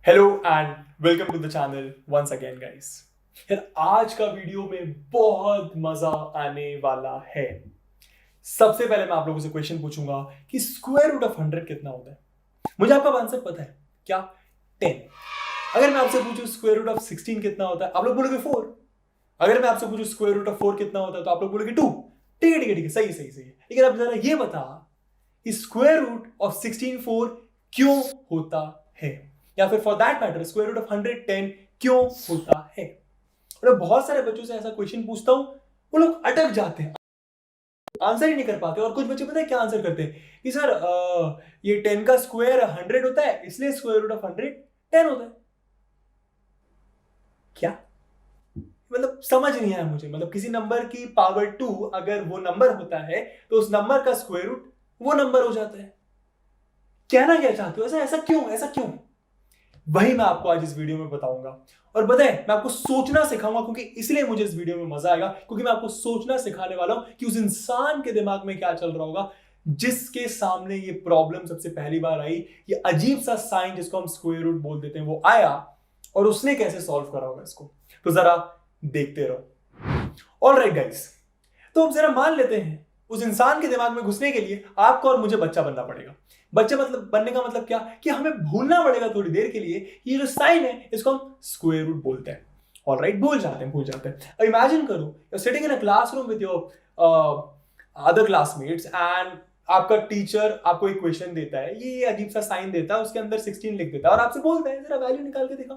Hello and welcome to the channel once again guys. यार आज का वीडियो में बहुत मजा आने वाला है। सबसे पहले मैं आप लोगों से क्वेश्चन पूछूंगा कि स्क्वायर रूट ऑफ 100 कितना होता है। मुझे आपका आंसर पता है क्या? 10। अगर मैं आपसे पूछूं स्क्वायर रूट ऑफ 16 कितना होता है, आप लोग बोलोगे 4। अगर मैं आपसे पूछूं स्क्वायर रूट ऑफ 4 कितना होता है तो आप लोग बोलोगे 2। ठीक है ठीक है ठीक है, सही सही सही है। लेकिन अब जरा ये बता कि स्क्वायर रूट ऑफ 16 4 क्यों होता है, या फिर for that matter square root of 110 क्यों होता है। और बहुत सारे बच्चों से ऐसा क्वेश्चन पूछता हूं, वो लोग अटक जाते हैं, आंसर ही नहीं कर पाते। और कुछ बच्चे पता है क्या आंसर करते हैं कि सर ये 10 का स्क्वायर 100 होता है इसलिए स्क्वायर रूट ऑफ 100 10 होता है। क्या मतलब समझ नहीं आया मुझे। मतलब किसी नंबर की पावर 2 अगर वो नंबर होता है तो उस नंबर का स्क्वायर रूट वो नंबर हो जाता है। कहना क्या चाहते हो? ऐसा क्यों? वही मैं आपको आज इस वीडियो में बताऊंगा। और बताएं, मैं आपको सोचना सिखाऊंगा, क्योंकि इसलिए मुझे इस वीडियो में मजा आएगा, क्योंकि मैं आपको सोचना सिखाने वाला हूं कि उस इंसान के दिमाग में क्या चल रहा होगा जिसके सामने ये प्रॉब्लम सबसे पहली बार आई। ये अजीब सा साइन जिसको हम स्क्वायर रूट बोल देते हैं वो आया, और उसने कैसे सॉल्व करा होगा इसको। तो जरा देखते रहो। ऑल राइट गाइस, तो अब जरा मान लेते हैं उस इंसान के दिमाग में घुसने के लिए आपको और मुझे बच्चा बनना पड़ेगा। बच्चे मतलब बनने का मतलब क्या कि हमें भूलना पड़ेगा थोड़ी देर के लिए ये जो साइन है इसको हम स्क्वायर रूट बोलते हैं। ऑलराइट, भूल जाते हैं। अब इमेजिन करो you sitting in a classroom with your other classmates and आपका टीचर आपको एक क्वेश्चन देता है, ये अजीब सा साइन देता है, उसके अंदर 16 लिख देता है और आपसे बोलता है जरा वैल्यू निकाल के दिखाओ।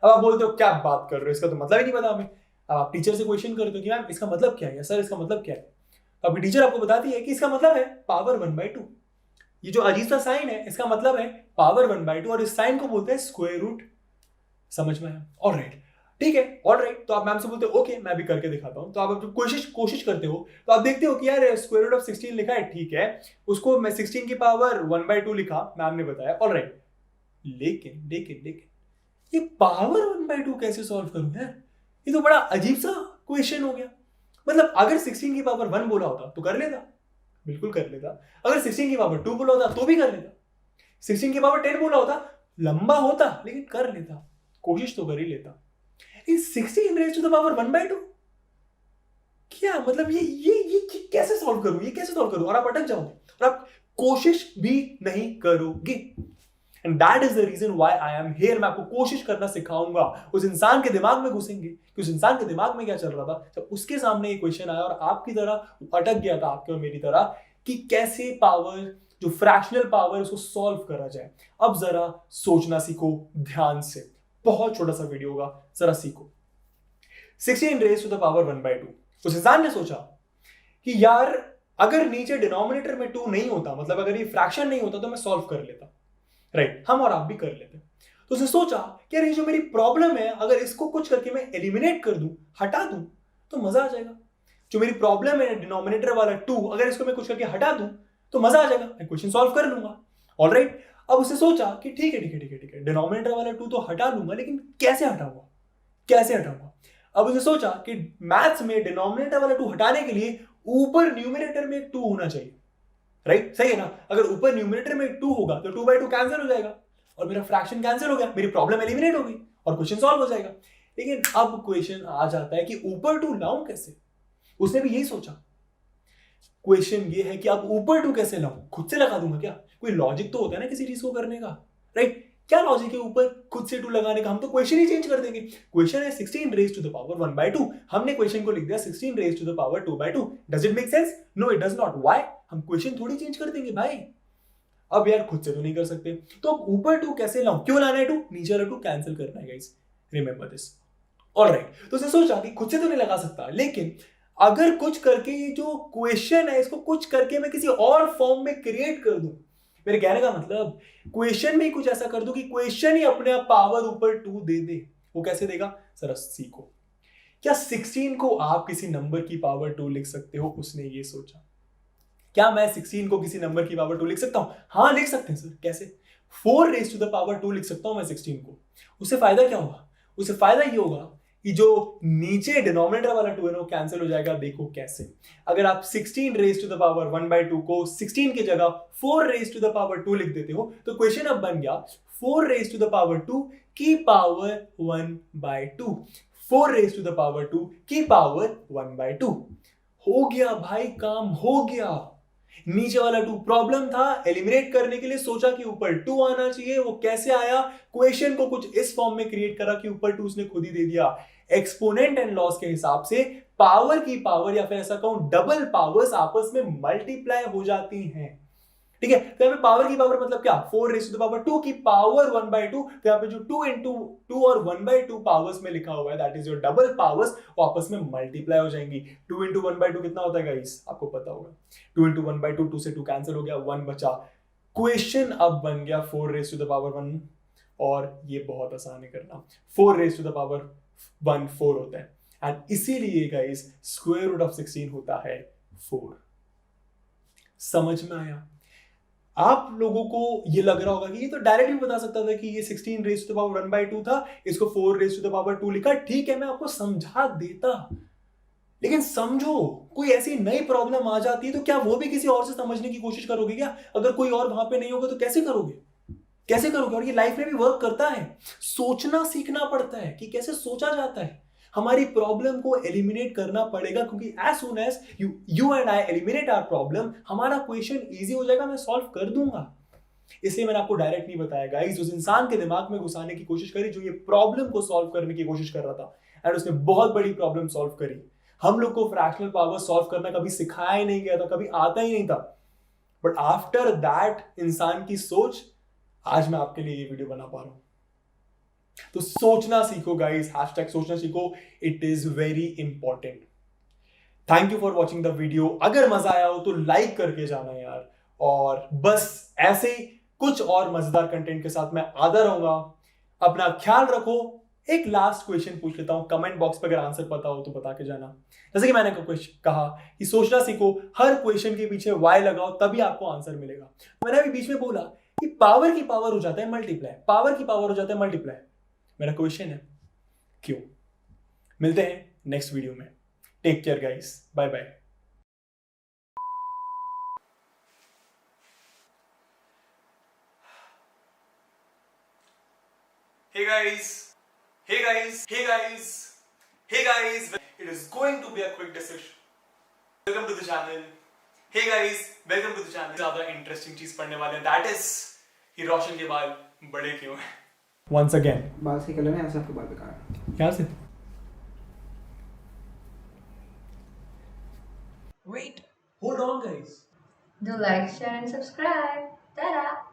अब आप बोलते हो क्या बात कर रहे हो, इसका तो मतलब ही नहीं पता हमें। अब आप टीचर से क्वेश्चन करते हो कि मैम इसका मतलब क्या है, या सर इसका मतलब क्या है। अभी टीचर आपको बताती है कि इसका मतलब है पावर 1/2। ये जो अजीब सा साइन है इसका मतलब है पावर 1/2 और इस साइन को बोलते हैं स्क्वायर रूट। समझ में आया? ऑलराइट, ठीक है। ऑलराइट, तो आप मैम से बोलते हो ओके मैं भी करके दिखाता हूं। तो आप जब कोशिश करते हो तो आप देखते हो कि यार स्क्वायर रूट ऑफ 16 लिखा है, ठीक है, उसको मैं 16 की पावर 1/2 लिखा, मैम ने बताया। ऑलराइट, लेकिन लेकिन लेकिन ये पावर 1/2 कैसे सॉल्व करूं यार? ये तो बड़ा अजीब सा क्वेश्चन हो गया। मतलब अगर 16 की पावर 1 बोला होता तो कर लेता, बिल्कुल कर लेता। अगर 16 की पावर 2 बोला होता तो भी कर लेता। 16 की पावर 10 बोला होता लंबा होता लेकिन कर लेता, कोशिश तो कर ही लेता। लेकिन 16 रेज टू द पावर 1/2 क्या मतलब? ये कैसे सॉल्व करूं, ये कैसे सॉल्व करूं? और आप अटक जाओगे और आप कोशिश भी नहीं करोगे। And that is the reason why I am here. मैं आपको कोशिश करना सिखाऊंगा। उस इंसान के दिमाग में घुसेंगे कि उस इंसान के दिमाग में क्या चल रहा था जब उसके सामने ये क्वेश्चन आया और आपकी तरह अटक गया था, आपके और मेरी तरह, कि कैसे पावर जो फ्रैक्शनल पावर उसको सॉल्व करा जाए। अब जरा सोचना सीखो ध्यान से, बहुत छोटा सा वीडियो होगा, जरा सीखो। 16 रेज टू द पावर 1/2। उस इंसान ने सोचा कि यार अगर नीचे डिनोमिनेटर में 2 नहीं होता, मतलब अगर ये फ्रैक्शन नहीं होता तो मैं सॉल्व कर लेता। राइट, हम और आप भी कर लेते। तो उसने सोचा कि यार ये जो मेरी प्रॉब्लम है अगर इसको कुछ करके मैं एलिमिनेट कर दूं, हटा दूं, तो मजा आ जाएगा। जो मेरी प्रॉब्लम है डिनोमिनेटर वाला 2, अगर इसको मैं कुछ करके हटा दूं तो मजा आ जाएगा, मैं क्वेश्चन सॉल्व कर लूंगा। ऑलराइट, अब उसने सोचा कि ठीक है, डिनोमिनेटर वाला 2 तो हटा लूंगा, लेकिन कैसे हटाऊंगा? अब उसने सोचा कि मैथ्स में डिनोमिनेटर वाला 2 हटाने के लिए ऊपर न्यूमिनेटर में 2 होना चाहिए। राइट, सही है ना? अगर ऊपर न्यूमिनेटर में 2 होगा तो 2/2 कैंसिल हो जाएगा और मेरा फ्रैक्शन कैंसिल हो गया, मेरी प्रॉब्लम एलिमिनेट हो गई और क्वेश्चन सॉल्व हो जाएगा। लेकिन अब क्वेश्चन आ जाता है कि ऊपर 2 लाऊं कैसे? उसने भी यही सोचा। क्वेश्चन ये है कि अब ऊपर 2 कैसे लाऊं? खुद से लगा दूंगा क्या? कोई लॉजिक तो होता है ना किसी चीज को करने का। राइट, क्या लॉजिक है ऊपर खुद से 2 लगाने का? हम तो क्वेश्चन ही चेंज कर देंगे। क्वेश्चन है 16 रेज टू द पावर 1/2, हमने क्वेश्चन को लिख दिया 16 raise to the power 2/2। Does it make sense? No, it does not. Why? हम क्वेश्चन थोड़ी चेंज कर देंगे भाई। अब यार खुद से तो नहीं कर सकते, तो अब ऊपर 2 कैसे लाऊं? क्यों लाना है 2? नीचे वाला 2 कैंसिल करना है गाइस, रिमेंबर दिस। ऑलराइट, तो उसने सोचा कि खुद से तो नहीं लगा सकता, लेकिन अगर कुछ करके ये जो क्वेश्चन है इसको कुछ करके मैं किसी और फॉर्म में क्रिएट कर दूं। मेरे कहने का मतलब क्वेश्चन में ही कुछ ऐसा कर दूं कि क्वेश्चन ही अपने आप पावर ऊपर 2 दे दे। वो कैसे देगा जरा सीखो। क्या 16 को आप किसी नंबर की पावर 2 लिख सकते हो? उसने ये सोचा। क्या मैं 16 को किसी नंबर की पावर 2 लिख सकता हूं? हाँ लिख सकते हैं सर। कैसे? 4 रेज टू द पावर 2 लिख सकता हूं मैं 16 को। उससे फायदा क्या होगा? उससे फायदा ये होगा ये जो नीचे डिनोमिनेटर वाला 2 है ना वो कैंसिल हो जाएगा। देखो कैसे, अगर आप 16 रेज टू द पावर 1/2 को 16 की जगह 4 रेज टू द पावर 2 लिख देते हो तो क्वेश्चन अब बन गया 4 रेज टू द पावर 2 की power 1/2। 4 raise to the power 2 की पावर 1/2 हो गया भाई, काम हो गया। नीचे वाला 2 प्रॉब्लम था, एलिमिनेट करने के लिए सोचा कि ऊपर 2 आना चाहिए। वो कैसे आया, क्वेश्चन को कुछ इस फॉर्म में क्रिएट करा कि ऊपर 2 उसने खुद ही दे दिया। एक्सपोनेंट एंड लॉस के हिसाब से पावर की पावर या फिर ऐसा कहूं डबल पावर्स आपस में मल्टीप्लाई हो जाती हैं। ठीक है, तो यहाँ पे पावर की पावर मतलब क्या, 4 रेज़ टू द पावर 2 की पावर 1/2। तो यहाँ पे जो 2 into 2 और 1/2 पावर्स में लिखा हुआ है that is your double powers, वो आपस में मल्टीप्लाई हो जाएंगी। 2 into 1/2 कितना होता है गाइस, आपको पता होगा। 2 into 1/2, 2 से 2 कैंसिल हो गया, 1 बचा। क्वेश्चन अब बन गया 4 रेज़ टू द पावर 1, और ये बहुत आसान है करना। 4 रेज़ टू द पावर 1 4 होता है, एंड इसीलिए गाइस स्क्वायर रूट ऑफ 16 होता है 4। समझ में आया? आप लोगों को ये लग रहा होगा कि ये तो डायरेक्टली बता सकता था कि ये 16 रेज़ टू द पावर 1/2 था, इसको 4 रेज़ टू द पावर 2 लिखा। ठीक है, मैं आपको समझा देता, लेकिन समझो कोई ऐसी नई प्रॉब्लम आ जाती है तो क्या वो भी किसी और से समझने की कोशिश करोगे क्या? अगर कोई और वहां पे नहीं होगा तो कैसे करोगे, कैसे करोगे? और ये लाइफ में भी वर्क करता है, सोचना सीखना पड़ता है कि कैसे सोचा जाता है। हमारी प्रॉब्लम को एलिमिनेट करना पड़ेगा, क्योंकि as soon as you and I eliminate our problem, हमारा क्वेश्चन इजी हो जाएगा, मैं सॉल्व कर दूंगा। इसलिए मैंने आपको डायरेक्ट नहीं बताया गाइस। उस इंसान के दिमाग में घुसाने की कोशिश करी जो ये प्रॉब्लम को सॉल्व करने की कोशिश कर रहा था, एंड उसने बहुत बड़ी प्रॉब्लम सॉल्व करी। हम लोग को फ्रैक्शनल पावर सॉल्व करना कभी सिखाया ही नहीं गया था, कभी आता ही नहीं था, बट आफ्टर दैट इंसान की सोच आज मैं आपके लिए ये वीडियो बना पा रहा हूं। तो सोचना सीखो गाइस, हैशटैग सोचना सीखो, it is very important. Thank you for watching the video. अगर मजा आया हो तो लाइक करके जाना यार, और बस ऐसे ही कुछ और मजेदार कंटेंट के साथ मैं आता रहूंगा। अपना ख्याल रखो। एक लास्ट क्वेश्चन पूछ लेता हूं, कमेंट बॉक्स पे अगर आंसर पता हो तो बता के जाना। जैसे कि मैंने कहा कि सोचना सीखो, हर क्वेश्चन के पीछे वाई लगाओ तभी आपको आंसर मिलेगा। मैंने अभी बीच में बोला कि पावर की पावर हो जाता है मल्टीप्लाई, पावर की पावर हो जाता है मल्टीप्लाई। मेरा क्वेश्चन है क्यों? मिलते हैं नेक्स्ट वीडियो में। Take care guys, bye bye. Hey guys, hey guys, hey guys, hey guys, it is going to be a quick discussion. Welcome to the channel. Hey guys, welcome to the channel. ज़्यादा interesting चीज पढ़ने वाले हैं, that is कि रोशन के बाल बड़े क्यों हैं? Once again, बाल सही कलर में, यहाँ से आपके बाल बेकार हैं। यहाँ से Wait. hold on guys. Do like, share, and subscribe. Ta-da!